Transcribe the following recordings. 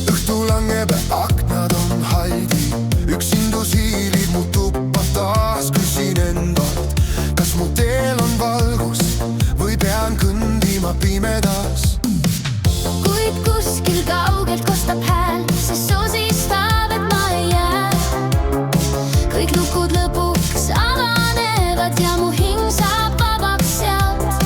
Õhtu langeb, aknad on haldi, üksindus hiilib mu tuppa taas. Küsin endalt, kas mu teel on valgus või pean kõndima pimedas. Kuid kuskil kaugelt kostab hääl, see sosistab, et ma ei jää. Kõik lukud lõpuks avanevad ja mu hing saab vabaks sealt.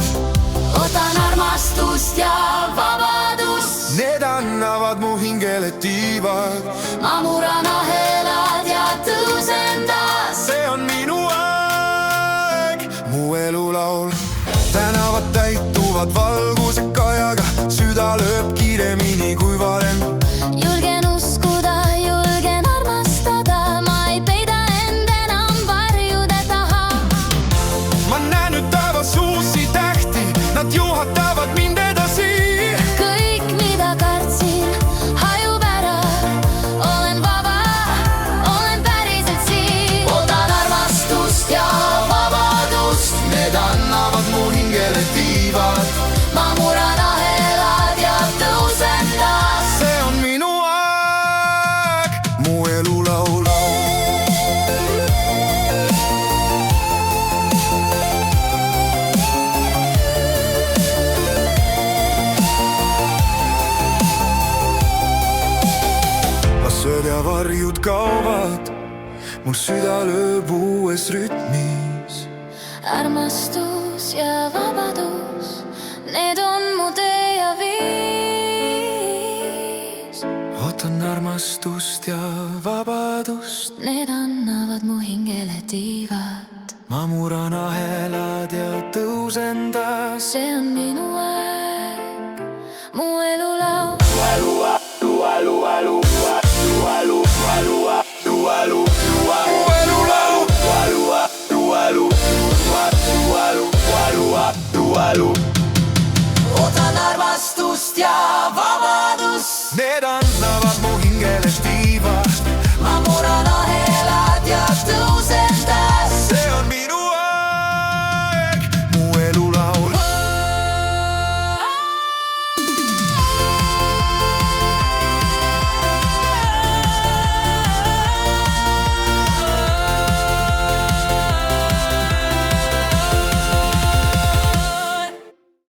Ootan armastust ja vabadust, Need annavad mu hingele tiivad. ma murran ahelad ja tõusen taas. See on minu aeg, mu elulaul. Tänavad täituvad valguse kajaga, süda lööb kiiremini kui varem. Julgen uskuda, julgen armastada, ma ei peida end enam varjude taha. Ma näen nüüd taevas uusi tähti, nad juhatavad mind edasi. Kõik, mida kartsin, hajub ära. Olen vaba, olen päriselt siin. Ootan armastust ja vabadust, Need annavad mu hingele tiivad. ma murran ahelad ja tõusen taas. See on minu aeg, mu elulaul. Las ööd ja varjud kaovad, mul süda lööb uues rütmis. Armastus ja vabadus, need on mu tee ja viis. Ootan armastust ja vabadust, Need annavad mu hingele tiivad. ma murran ahelad ja tõusen taas. See on minu aeg, mu elulaul. Ootan armastust ja vabadust, Need